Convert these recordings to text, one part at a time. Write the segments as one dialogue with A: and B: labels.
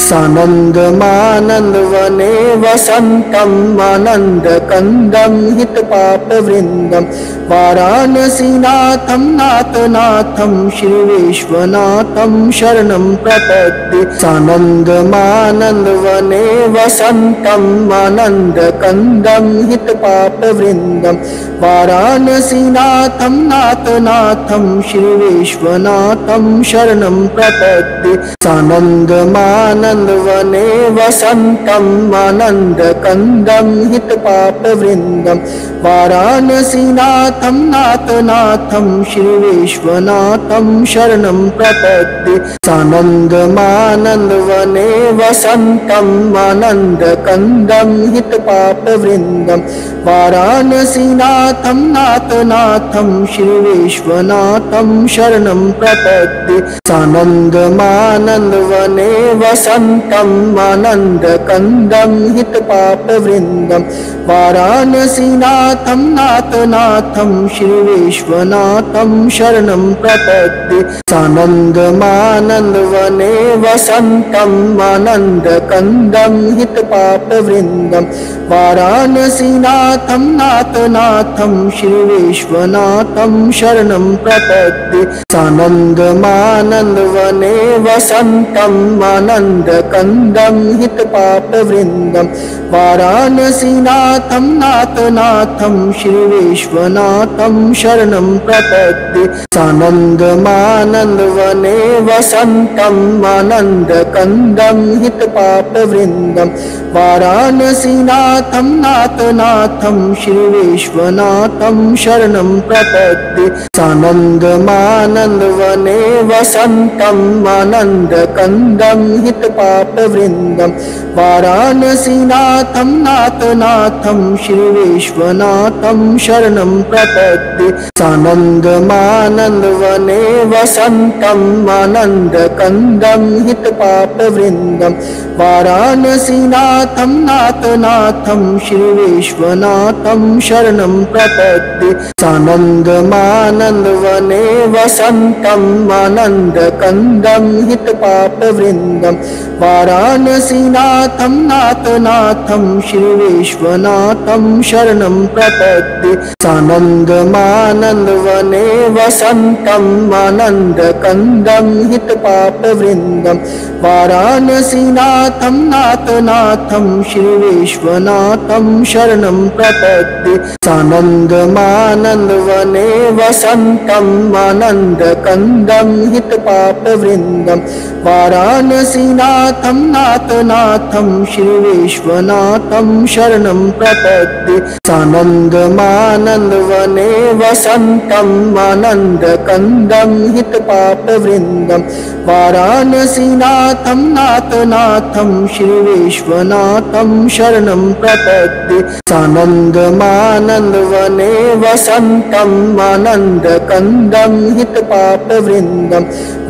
A: सानन्दमानन्दवने वसन्तम् आनन्दकन्दं हितपापवृन्दं वाराणसीनाथं नाथनाथं श्रीविश्वनाथं शरणं प्रपद्ये। सानन्दमानन्दवने वसन्तम् आनन्दकन्दं हितपापवृन्दं वाराणसीनाथं नाथनाथं श्रीविश्वनाथं शरणं प्रपद्ये। सानन्दमानन्दवने वसन्तम् आनन्दकन्दं हितपापवृन्दं वाराणसीनाथं नाथनाथं श्रीविश्वनाथं शरणं प्रपद्ये। सानन्दमानन्दवने वसन्तम् आनन्दकन्दं हितपापवृन्दं वाराणसीनाथं नाथनाथं श्रीविश्वनाथं शरणं प्रपद्ये। सानन्दमानन्दवने वसन्तम् आनन्दकन्दं हितपापवृन्दं वाराणसीनाथं नाथनाथं श्रीविश्वनाथं शरणं प्रपद्ये। सानन्दमानन्दवने वसन्तम् आनन्दकन्दं हितपापवृन्दं वाराणसीनाथं नाथनाथं श्रीविश्वनाथं शरणं प्रपद्ये। सानन्दमानन्दवने वसन्तम् आनन्दकन्दं हितपापवृन्दं वाराणसीनाथं नाथनाथं श्रीविश्वनाथं शरणं प्रपद्ये। सानन्दमानन्दवने वसन्तम् आनन्दकन्दं हितपापवृन्दं वाराणसीनाथं नाथनाथं श्रीविश्वनाथं शरणं प्रपद्ये। सानन्दमानन्दवने वसन्तम् आनन्दकन्दं हितपापवृन्दं वाराणसीनाथं नाथनाथं श्रीविश्वनाथं शरणं प्रपद्ये। सानन्दमानन्दवने वसन्तम् आनन्दकन्दं हितपापवृन्दं वाराणसीनाथं नाथनाथं श्रीविश्वनाथं शरणं प्रपद्ये। सानन्दमानन्दवने वसन्तम् आनन्दकन्दं हितपापवृन्दं वाराणसीनाथं नाथनाथं श्रीविश्वनाथं शरणं प्रपद्ये। सानन्दमानन्दवने वसन्तम् आनन्दकन्दं हितपापवृन्दं वाराणसीनाथं नाथनाथं श्रीविश्वनाथं शरणं प्रपद्ये। सानन्दमानन्दवने वसन्तम् आनन्दकन्दं हितपापवृन्दं वाराणसीनाथं नाथनाथं श्रीविश्वनाथं शरणं प्रपद्ये। सानन्दमानन्दवने वसन्तम् आनन्दकन्दं हितपापवृन्दं वाराणसीनाथं नाथनाथं श्रीविश्वनाथं शरणं प्रपद्ये। सानन्दमानन्दवने वसन्तम् आनन्दकन्दं हितपापवृन्दं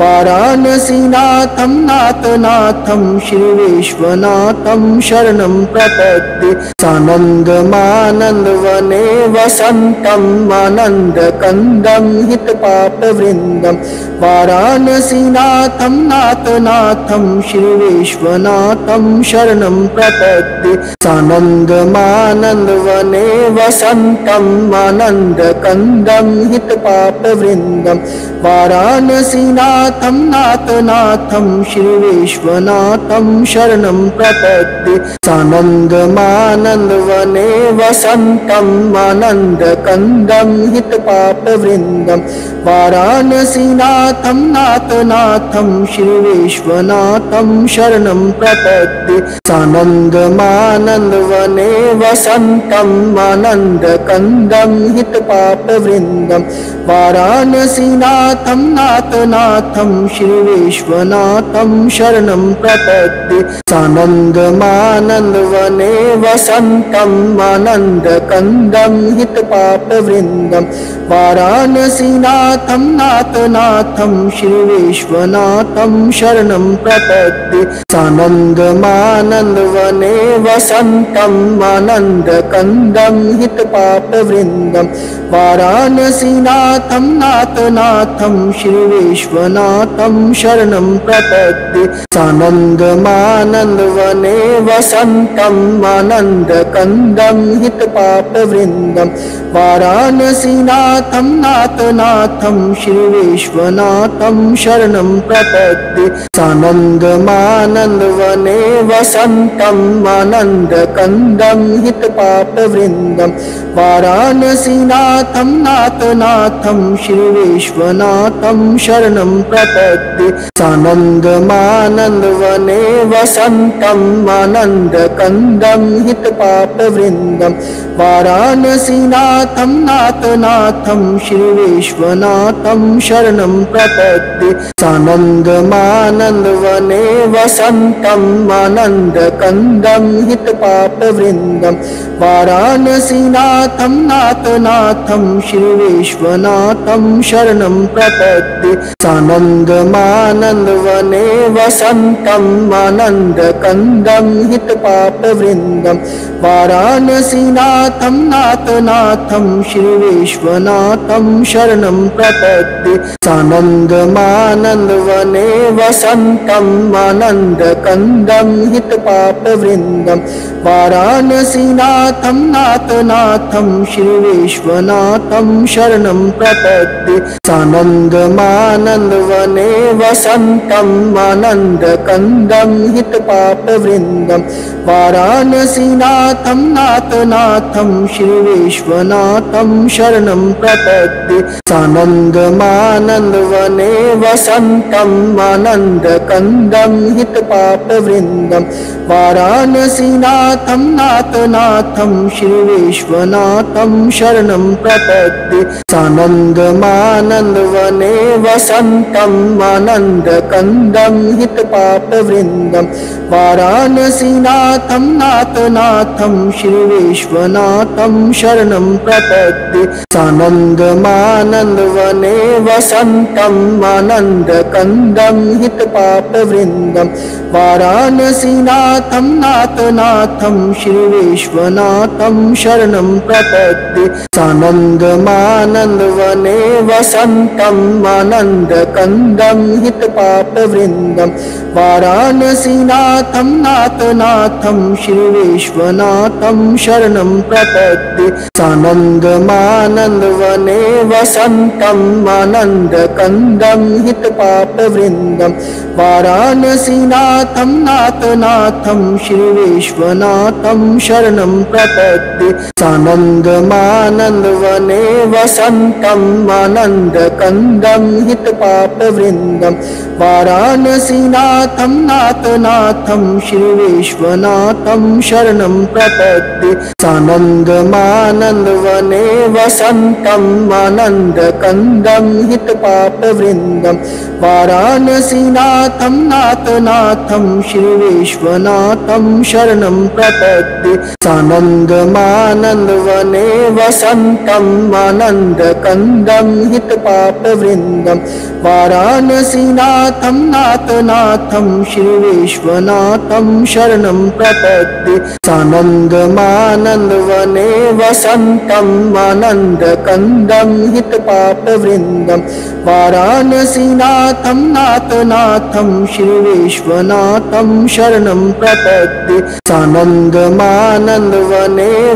A: वाराणसीनाथं नाथनाथं श्रीविश्वनाथं शरणं प्रपद्ये। सानन्दमानन्दवने वसन्तम् आनन्दकन्दं हितपापवृन्दं वाराणसीनाथं नाथनाथं श्रीविश्वनाथं शरणं प्रपद्ये। सानन्दमानन्दवने वसन्तम् आनन्दकन्दं हितपापवृन्दं वाराणसीनाथं नाथनाथं श्रीविश्वनाथं शरणं प्रपद्ये। सानन्दमानन्दवने वसन्तम् आनन्दकन्दं हितपापवृन्दं वाराणसीनाथं नाथनाथं श्रीविश्वनाथं शरणं प्रपद्ये। सानन्दमानन्दवने वसन्तम् आनन्दकन्दं हितपापवृन्दं वाराणसीनाथं नाथनाथं श्रीविश्वनाथं शरणं प्रपद्ये। सानन्दमानन्दवने वसन्तम् आनन्दकन्दं हितपापवृन्दं वाराणसीनाथं नाथनाथं श्रीविश्वनाथं शरणं प्रपद्ये सानन्दमानन्दवने वसन्तम् आनन्दकन्दं हितपापवृन्दं वाराणसीनाथं नाथनाथं श्रीविश्वनाथं शरणं प्रपद्ये सानन्दमानन्दवने वसन्तम् आनन्दकन्दं हितपापवृन्दं वाराणसीनाथं नाथनाथं श्रीविश्वनाथं शरणं प्रपद्ये सानन्दमानन्दवने वसन्तम् आनन्दकन्दं हितपापवृन्दं वाराणसीनाथं नाथनाथं श्रीविश्वनाथं शरणं प्रपद्ये सानन्दमानन्दवने वसन्तम् आनन्दकन्दं हितपापवृन्दं वाराणसीनाथं नाथनाथं श्रीविश्वनाथं शरणं प्रपद्ये सानन्दमानन्दवने वसन्तम् आनन्दकन्दं हितपापवृन्दं वाराणसीनाथं नाथनाथं श्रीविश्वनाथं शरणं प्रपद्ये सानन्दमानन्दवने वसन्तम् आनन्दकन्दं हितपापवृन्दं वाराणसीनाथं नाथनाथं श्रीविश्वनाथं शरणं प्रपद्ये सानन्दमानन्दवने वसन्तम् आनन्दकन्दं हितपापवृन्दं वाराणसीनाथं नाथनाथं श्रीविश्वनाथं शरणं प्रपद्ये सानन्दमानन्दवने वसन्तम् आनन्दकन्दं हितपापवृन्दं वाराणसीनाथं नाथनाथं श्रीविश्वनाथं शरणं प्रपद्ये सानन्दमानन्दवने वसन्तम् आनन्दकन्दं हितपापवृन्दं वाराणसीनाथं नाथनाथं श्रीविश्वनाथं शरणं प्रपद्ये सानन्दमानन्दवने वसन्तम् आनन्दकन्दं हितपापवृन्दं वाराणसीनाथं नाथनाथं श्रीविश्वनाथं शरणं प्रपद्ये सानन्दमानन्दवने वसन्तम् आनन्दकन्दं हितपापवृन्दं वाराणसीनाथं नाथनाथं श्रीविश्वनाथं शरणं प्रपद्ये सानन्दमानन्दवने वसन्तम् आनन्दकन्दं हितपापवृन्दं वाराणसीनाथं नाथनाथं श्रीविश्वनाथं शरणं प्रपद्ये सानन्दमानन्दवने वसन्तम् आनन्दकन्दं हितपापवृन्दं वाराणसीनाथं नाथनाथं श्रीविश्वनाथं शरणं प्रपद्ये सानन्दमानन्दवने वसन्तम् आनन्दकन्दं हितपापवृन्दं वाराणसीनाथं नाथनाथं श्रीविश्वनाथं शरणं प्रपद्ये सानन्दमानन्दवने वसन्तम् आनन्दकन्दं हितपापवृन्दं वाराणसीनाथं नाथनाथं श्रीविश्वनाथं शरणं प्रपद्ये सानन्दमानन्दवने वसन्तम् आनन्दकन्दं हितपापवृन्दं वाराणसीनाथं नाथनाथं श्रीविश्वनाथं शरणं प्रपद्ये सानन्दमानन्दवने वसन्तम् आनन्दकन्दं हितपापवृन्दं वाराणसीनाथं नाथनाथं श्रीविश्वनाथं शरणं प्रपद्ये सानन्दमानन्दवने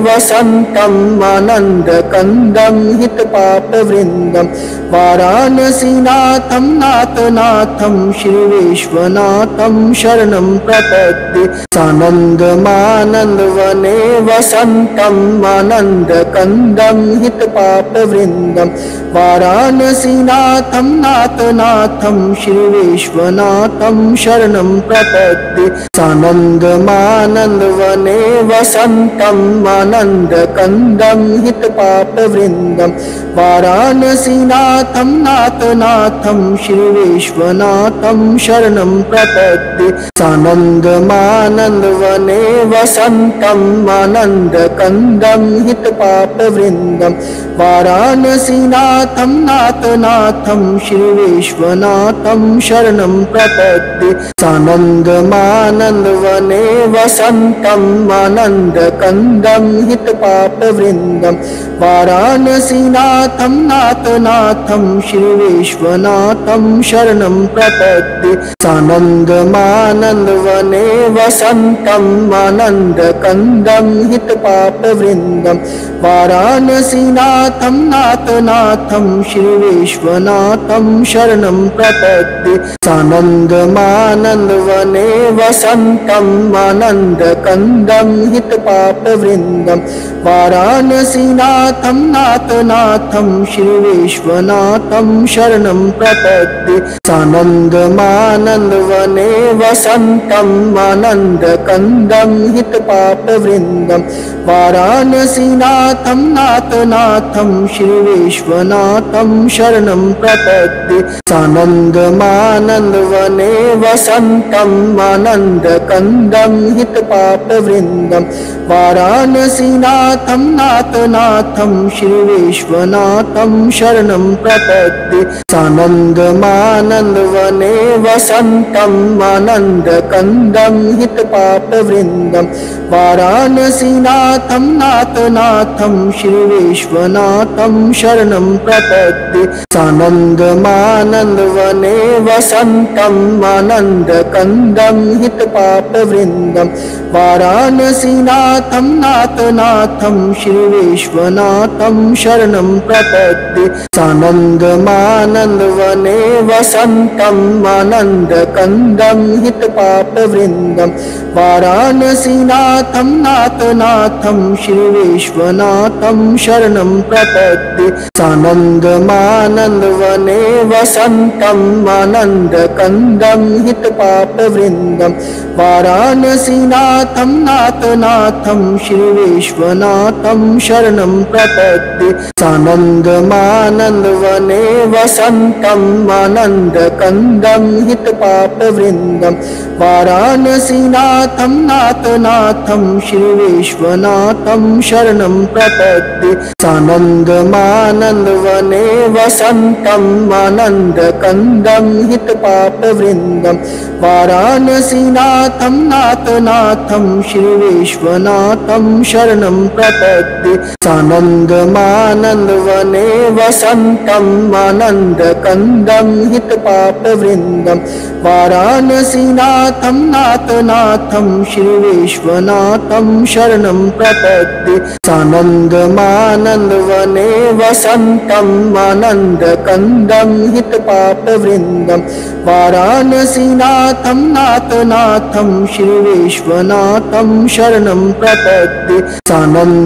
A: वसन्तम् आनन्दकन्दं हितपापवृन्दं वाराणसीनाथं नाथनाथं श्रीविश्वनाथं शरणं प्रपद्ये सानन्दमानन्दवने वसन्तम् आनन्दकन्दं हितपापवृन्दं वाराणसीनाथं नाथनाथं श्रीविश्वनाथं शरणं प्रपद्ये सानन्दमानन्दवने वसन्तम् आनन्दकन्दं हितपापवृन्दं वाराणसीनाथं नाथनाथं श्रीविश्वनाथं शरणं प्रपद्ये सानन्दमानन्दवने वसन्तम् आनन्दकन्दं हितपापवृन्दं वाराणसीनाथं नाथनाथं श्रीविश्वनाथं शरणं प्रपद्ये सानन्दमानन्दवने वसन्तम् आनन्दकन्दं हितपापवृन्दं वाराणसीनाथं नाथनाथं श्रीविश्वनाथं शरणं प्रपद्ये सानन्दमानन्दवने वसन्तम् आनन्दकन्दं हितपापवृन्दं वाराणसीनाथं नाथनाथं श्रीविश्वनाथं शरणं प्रपद्ये सानन्दमानन्दवने वसन्तम् आनन्दकन्दं हितपापवृन्दं वाराणसीनाथं नाथनाथं श्रीविश्वनाथं शरणं प्रपद्ये सानन्दमानन्दवने वसन्तम् आनन्दकन्दं हितपापवृन्दं वाराणसीनाथं नाथनाथं श्रीविश्वनाथं शरणं प्रपद्ये सानन्दमानन्दवने वसन्तम् आनन्दकन्दं हितपापवृन्दं वाराणसीनाथं नाथनाथं श्रीविश्वनाथं शरणं प्रपद्ये सानन्दमानन्दवने वसन्तम् आनन्दकन्दं हितपापवृन्दं वाराणसीनाथं नाथनाथं श्रीविश्वनाथं शरणं प्रपद्ये सानन्दमानन्दवने वसन्तम् आनन्दकन्दं हितपापवृन्दं वाराणसीनाथं नाथनाथं श्रीविश्वनाथं शरणं प्रपद्ये सानन्दमानन्दवने वसन्तम् आनन्दकन्दं हितपापवृन्दं वाराणसीनाथं नाथनाथं श्रीविश्वनाथं शरणं प्रपद्ये सानन्दमानन्दवने वसन्तम् आनन्दकन्दं हितपापवृन्दं वाराणसीनाथं नाथनाथं श्रीविश्वनाथं शरणं प्रपद्ये सानन्दमानन्दवने वसन्तम् आनन्दकन्दं हितपापवृन्दं वाराणसीनाथं नाथनाथं श्रीविश्वनाथं शरणं प्रपद्ये सानन्दमानन्दवने वसन्तम् आनन्दकन्दं हितपापवृन्दं वाराणसीनाथं नाथनाथं श्रीविश्वनाथं शरणं प्रपद्ये सानन्दमानन्दवने वसन्तम् आनन्दकन्दं हितपापवृन्दं वाराणसीनाथं नाथनाथं श्रीविश्वनाथं शरणं प्रपद्ये सानन्दमानन्दवने वसन्तम् आनन्दकन्दं हितपापवृन्दं वाराणसीनाथं नाथनाथं श्रीविश्वनाथं शरणं प्रपद्ये सानन्दमानन्दवने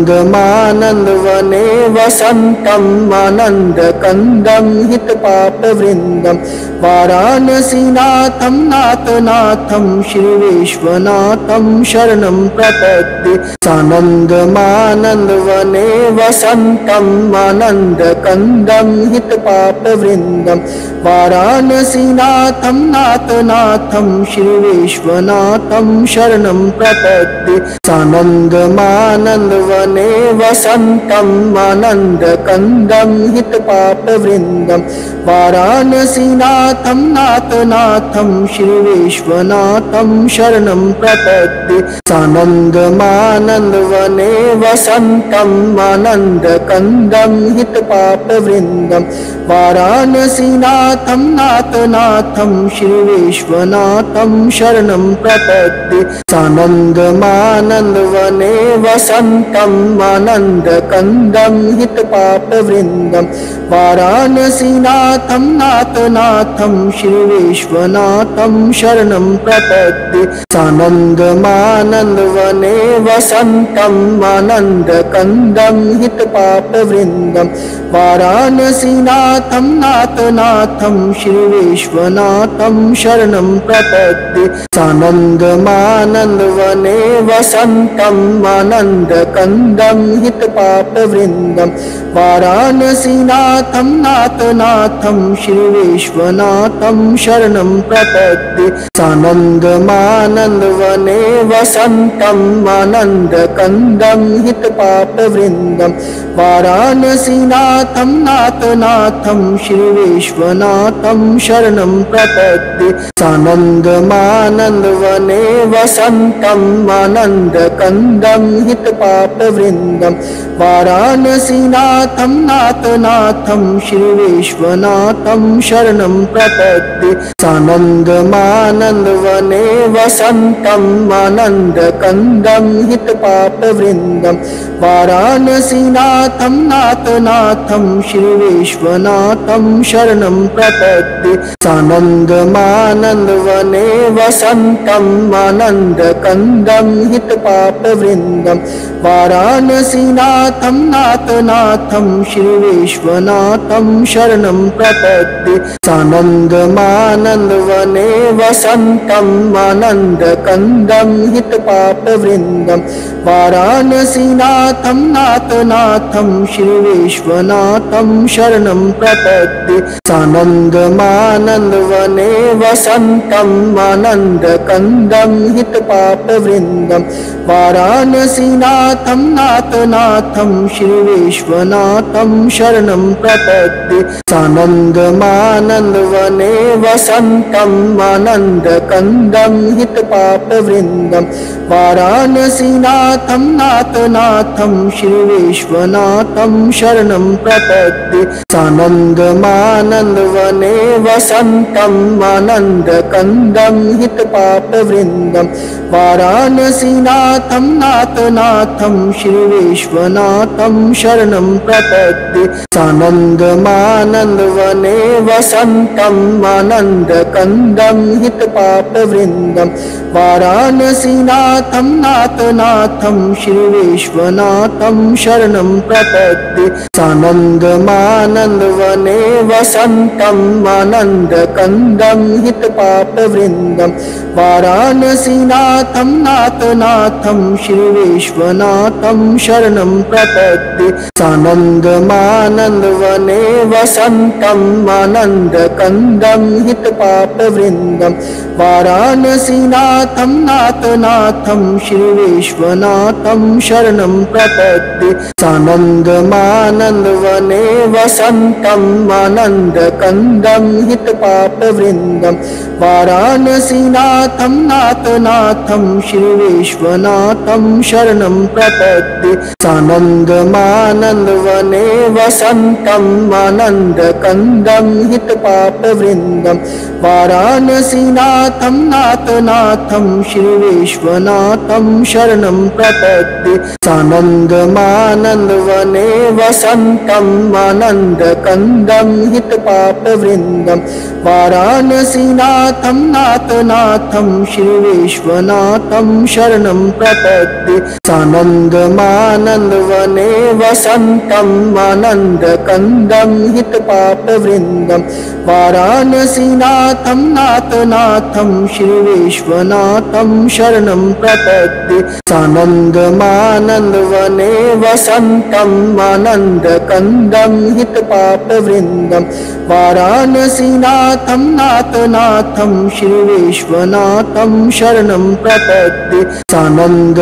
A: वसन्तम् आनन्दकन्दं हितपापवृन्दं वाराणसीनाथं नाथनाथं श्रीविश्वनाथं शरणं प्रपद्ये सानन्दमानन्दवने वसन्तम् आनन्दकन्दं हितपापवृन्दं वाराणसीनाथं नाथनाथं श्रीविश्वनाथं शरणं प्रपद्ये सानन्दमानन्दवने वसन्तम् आनन्दकन्दं हितपापवृन्दं वाराणसीनाथं नाथनाथं श्रीविश्वनाथं शरणं प्रपद्ये सानन्दमानन्दवने वसन्तम् आनन्दकन्दं हितपापवृन्दं वाराणसीनाथं नाथनाथं श्रीविश्वनाथं शरणं प्रपद्ये सानन्दमानन्दवने वसन्तम् आनन्दकन्दं हितपापवृन्दं वाराणसीनाथं नाथनाथं श्रीविश्वनाथं शरणं प्रपद्ये सानन्दमानन्दवने वसन्तम् आनन्दकन्दं हितपापवृन्दं हितपापवृन्दं वाराणसीनाथं नाथनाथं श्री विश्वनाथं शरणं प्रपद्ये सानन्दमानन्दवने वसन्तं आनन्दकन्दं हितपापवृन्दं वाराणसीनाथं नाथनाथं श्री विश्वनाथं शरणं प्रपद्ये सानन्दमानन्दवने वसन्तं आनन्दकन्दं हितपापवृन्दं वाराणसीनाथं नाथनाथं श्री विश्वनाथं शरणं प्रपद्ये सानन्दमानन्दवने वसन्तं आनन्दकन्दं हितपापवृन्दं वाराणसीनाथं नाथनाथं श्री विश्वनाथं शरणं प्रपद्ये सानन्दमानन्दवने वसन्तं आनन्दकन्दं हितपापवृन्दं वाराणसीनाथं नाथनाथं श्री विश्वनाथं शरणं प्रपद्ये सानन्दमानन्दवने वसन्तं आनन्दकन्दं हितपापवृन्दं वाराणसीनाथं नाथनाथं श्री विश्वनाथं शरणं प्रपद्ये सानन्दमानन्दवने वसन्तं आनन्दकन्दं हितपापवृन्दं वाराणसीनाथं नाथनाथं श्री विश्वनाथं शरणं प्रपद्ये सानन्दमानन्दवने वसन्तं आनन्दकन्दं हितपापवृन्दं वाराणसीनाथं नाथनाथं श्री विश्वनाथं शरणं प्रपद्ये सानन्दमानन्दवने वसन्तं आनन्दकन्दं हितपापवृन्दं वाराणसीनाथं नाथनाथं श्री विश्वनाथं शरणं प्रपद्ये सानन्दमानन्दवने वसन्तं आनन्दकन्दं हितपापवृन्दं वाराणसीनाथं नाथनाथं श्री विश्वनाथं शरणं प्रपद्ये सानन्दमानन्दवने वसन्तं आनन्दकन्दं हितपापवृन्दं वाराणसीनाथं नाथनाथं श्री विश्वनाथं शरणं प्रपद्ये सानन्दमानन्दवने वसन्तं आनन्दकन्दं हितपापवृन्दं वाराणसीनाथं नाथनाथं श्री विश्वनाथं शरणं प्रपद्ये सानन्दमानन्दवने वसन्तं आनन्दकन्दं हितपापवृन्दं वाराणसीनाथं नाथनाथं श्री विश्वनाथं शरणं प्रपद्ये सानन्दमानन्दवने वसन्तं आनन्दकन्दं हितपापवृन्दं वाराणसीनाथं नाथनाथं श्री विश्वनाथं शरणं प्रपद्ये सानन्दमानन्दवने वसन्तं आनन्दकन्दं हितपापवृन्दं वाराणसीनाथं नाथनाथं श्री विश्वनाथं शरणं प्रपद्ये सानन्दमानन्दवने वसन्तं आनन्दकन्दं हितपापवृन्दं वाराणसीनाथं नाथनाथं श्री विश्वनाथं शरणं प्रपद्ये सानन्दमानन्दवने वसन्तं आनन्दकन्दं हितपापवृन्दं वाराणसीनाथं नाथनाथं श्री विश्वनाथं शरणं प्रपद्ये सानन्दमानन्दवने वसन्तं आनन्दकन्दं हितपापवृन्दं वाराणसीनाथं नाथनाथं श्री विश्वनाथं शरणं प्रपद्ये सानन्दमानन्दवने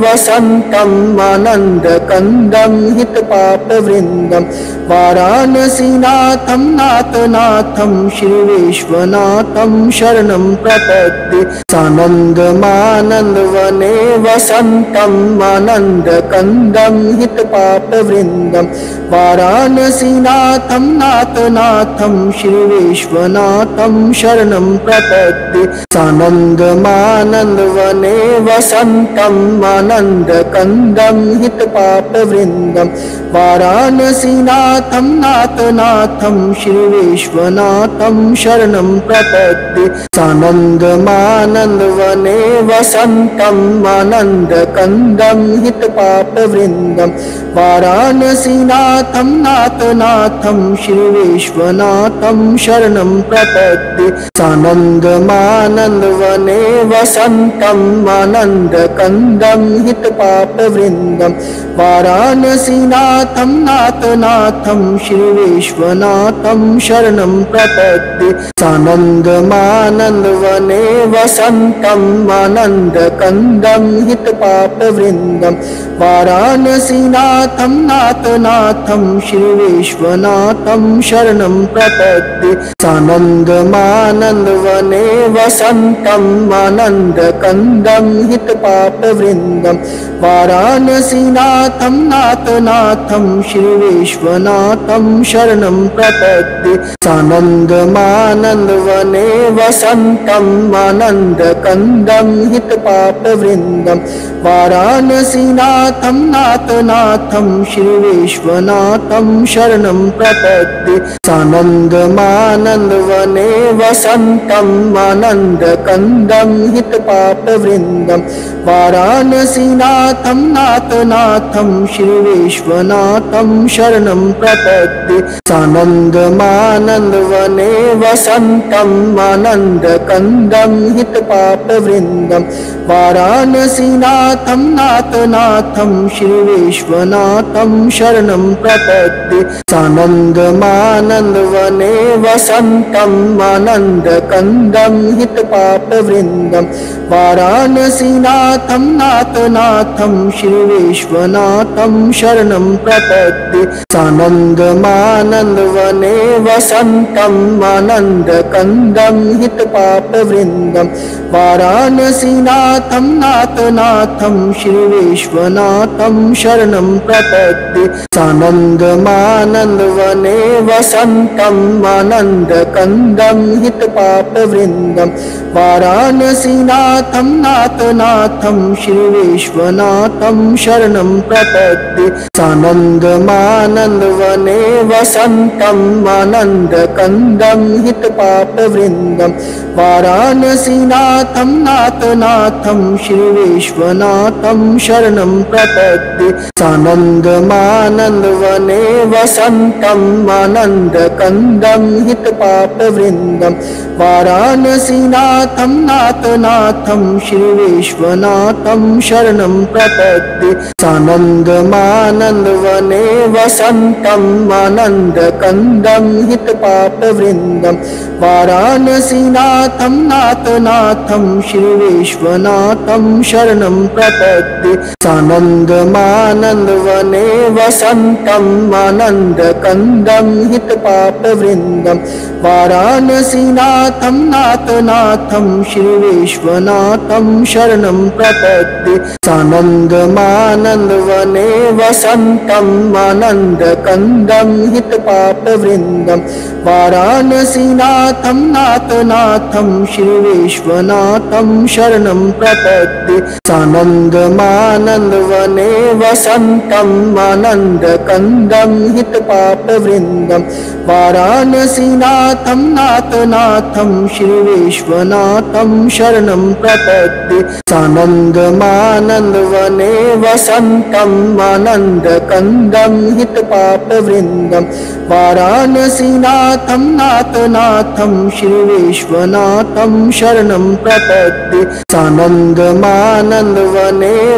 A: वसन्तं आनन्दकन्दं हितपापवृन्दं वाराणसीनाथं नाथनाथं श्री विश्वनाथं शरणं प्रपद्ये सानन्दमानन्दवने वसन्तं आनन्दकन्दं हितपापवृन्दं वाराणसीनाथं नाथनाथं श्री विश्वनाथं शरणं प्रपद्ये सानन्दमानन्दवने वसन्तम् आनन्दकन्दं हितपापवृन्दं वाराणसीनाथं नाथनाथं श्रीविश्वनाथं शरणं प्रपद्ये सानन्दमानन्दवने वसन्तम् आनन्दकन्दं हितपापवृन्दं वाराणसीनाथं नाथनाथं श्रीविश्वनाथं शरणं प्रपद्ये सानन्दमानन्दवने वसन्तम् आनन्दकन्दं हितपापवृन्दं वाराणसीनाथं नाथनाथं श्रीविश्वनाथं शरणं प्रपद्ये सानन्दमानन्दवने वसन्तम् आनन्दकन्दं हितपापवृन्दं वाराणसीनाथं नाथनाथं श्रीविश्वनाथं शरणं प्रपद्ये सानन्दमानन्दवने वसन्तम् आनन्दकन्दं हितपापवृन्दं वाराणसीनाथं नाथनाथं श्रीविश्वनाथं शरणं प्रपद्ये सानन्दमानन्दवने वसन्तम् आनन्दकन्दं हितपापवृन्दं वाराणसीनाथं नाथनाथं श्रीविश्वनाथं शरणं प्रपद्ये सानन्दमानन्दवने वसन्तम् आनन्दकन्दं हितपापवृन्दं वाराणसीनाथं नाथनाथं श्रीविश्वनाथं शरणं प्रपद्ये सानन्दमानन्दवने वसन्तम् आनन्दकन्दं हितपापवृन्दं वाराणसीनाथं नाथनाथं श्रीविश्वनाथं शरणं प्रपद्ये सानन्दमानन्दवने वसन्तम् आनन्दकन्दं हितपापवृन्दं वाराणसीनाथं नाथनाथं श्रीविश्वनाथं शरणं प्रपद्ये सानन्दमानन्दवने वसन्तम् आनन्दकन्दं हितपापवृन्दं वाराणसीनाथं नाथनाथं श्रीविश्वनाथं शरणं प्रपद्ये सानन्दमानन्दवने वसन्तम् आनन्दकन्दं हितपापवृन्दं वाराणसीनाथं नाथनाथं श्रीविश्वनाथं शरणं प्रपद्ये सानन्दमानन्दवने वसन्तम् आनन्दकन्दं हितपापवृन्दं वाराणसीनाथं नाथनाथं श्रीविश्वनाथं शरणं प्रपद्ये सानन्दमानन्दवने वसन्तम् आनन्दकन्दं हितपापवृन्दं वाराणसीनाथं नाथनाथं श्रीविश्वनाथं शरणं प्रपद्ये सानन्दमानन्दवने वसन्तम् आनन्दकन्दं हितपापवृन्दं वाराणसीनाथं नाथनाथं श्रीविश्वनाथं शरणं प्रपद्ये सानन्दमानन्दवने वसन्तम् आनन्दकन्दं हितपापवृन्दं वाराणसीनाथं नाथनाथं श्रीविश्वनाथं शरणं प्रपद्ये सानन्दमानन्दवने वसन्तम् आनन्दकन्दं हितपापवृन्दं वाराणसीनाथं नाथनाथं श्रीविश्वनाथं शरणं प्रपद्ये सानन्दमानन्दवने वसन्तम् आनन्दकन्दं हितपापवृन्दं वाराणसीनाथं नाथनाथं श्रीविश्वनाथं शरणं प्रपद्ये सानन्दमानन्दवने वसन्तम् आनन्दकन्दं हितपापवृन्दं वाराणसीनाथं नाथनाथं श्रीविश्वनाथं शरणं प्रपद्ये सानन्दमानन्दवने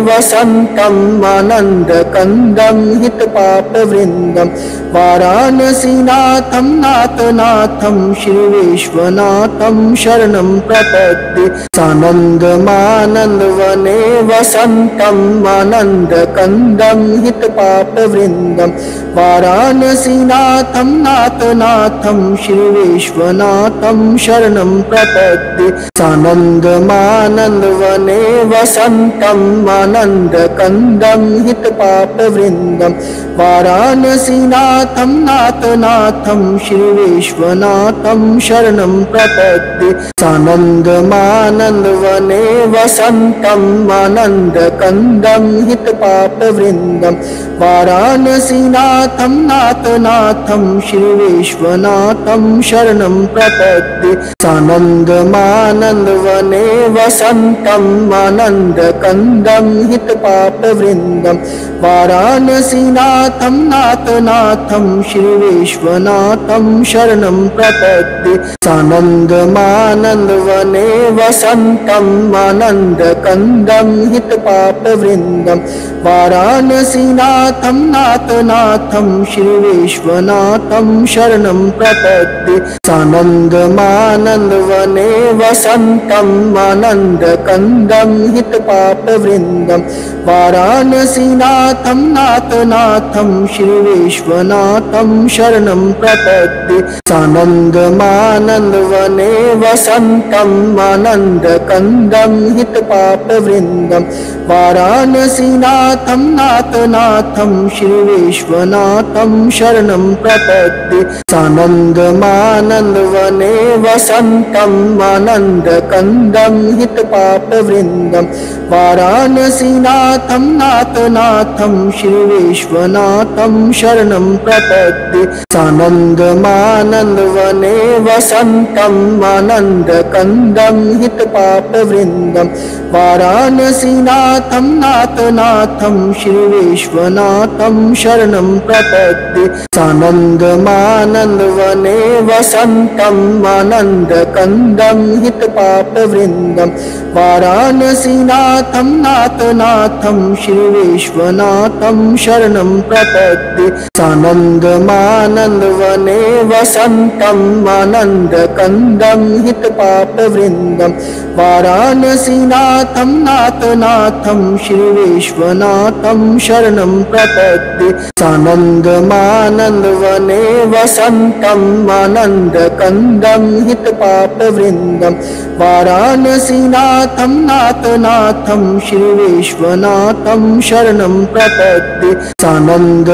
A: वसन्तम् आनन्दकन्दं हितपापवृन्दं वाराणसीनाथं नाथनाथं श्रीविश्वनाथं शरणं प्रपद्ये सानन्दमानन्दवने वने वसन्तं आनन्दकन्दं हितपापवृन्दं वाराणसीनाथं नाथनाथं श्रीविश्वनाथं शरणं प्रपद्ये सानन्दमानन्दवने वसन्तं आनन्दकन्दं हितपापवृन्दं वाराणसीनाथं नाथनाथं श्रीविश्वनाथं शरणं प्रपद्ये सानन्दमानन्दवने वसन्तं आनन्दकन्दं हितपापवृन्दं वाराणसीनाथं नाथनाथं श्रीविश्वनाथं शरणं प्रपद्ये सानन्दमानन्दवने वसन्तं आनन्दकन्दं हितपापवृन्दं वाराणसीनाथं नाथनाथं श्रीविश्वनाथं शरणं प्रपद्ये सानन्दमानन्दवने वसन्तं आनन्दकन्दं हितपापवृन्दं वाराणसीनाथं नाथनाथं श्रीविश्वनाथं शरणं प्रपद्ये सानन्दमानन्दवने वसन्तं आनन्दकन्दं हितपापवृन्दं वाराणसीनाथं नाथनाथं श्रीविश्वनाथं शरणं प्रपद्ये सानन्दमानन्दवने वसन्तं आनन्दकन्दं हितपापवृन्दं वाराणसीनाथं नाथनाथं श्रीविश्वनाथं शरणं प्रपद्ये सानन्दमानन्दवने वसन्तं आनन्दकन्दं हितपापवृन्दं वाराणसीनाथं नाथनाथं श्रीविश्वनाथं शरणं प्रपद्ये सानन्दमानन्दवने वसन्तं आनन्दकन्दं हितपापवृन्दं वाराणसीनाथं नाथनाथं श्रीविश्वनाथं शरणं प्रपद्ये सानन्दमानन्दवने वसन्तं आनन्दकन्दं हितपापवृन्दं वाराणसीनाथं नाथनाथं श्रीविश्वनाथं शरणं प्रपद्ये सानन्दमानन्दवने वसन्तं आनन्दकन्दं हितपापवृन्दं वाराणसीनाथं नाथनाथं श्रीविश्वनाथं शरणं प्रपद्ये सानन्दमानन्दवने वसन्तं आनन्दकन्दं हितपापवृन्दं वाराणसीनाथं नाथनाथं श्रीविश्वनाथं शरणं प्रपद्ये सानन्दमानन्दवने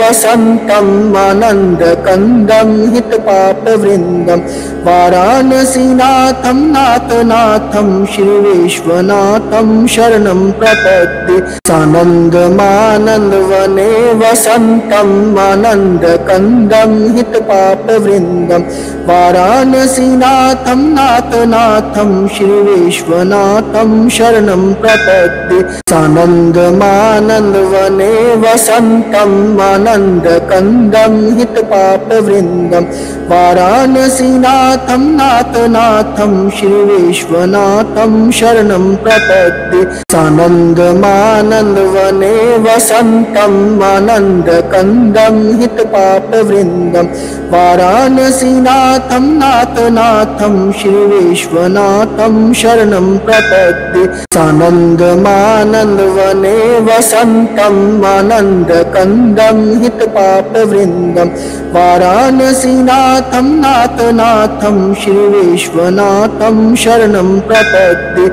A: वसन्तं आनन्दकन्दं हितपापवृन्दं वाराणसीनाथं नाथनाथं श्रीविश्वनाथं शरणं प्रपद्ये सानन्दमानन्दवने वसन्तं आनन्दकन्दं हितपापवृन्दं वाराणसीनाथं नाथनाथं श्रीविश्वनाथं शरणं प्रपद्ये सानन्दमानन्दवने वसन्तं आनन्दकन्दं हितपापवृन्दं वाराणसीनाथं नाथनाथं श्रीविश्वनाथं शरणं प्रपद्ये सानन्दमानन्दवने वसन्तं आनन्दकन्दं हितपापवृन्दं वाराणसीनाथं नाथनाथं श्रीविश्वनाथं शरणं प्रपद्ये सानन्दमानन्दवने वसन्तं आनन्दकन्दं हितपापवृन्दं वाराणसीनाथं नाथनाथं श्रीविश्वनाथं शरणं प्रपद्ये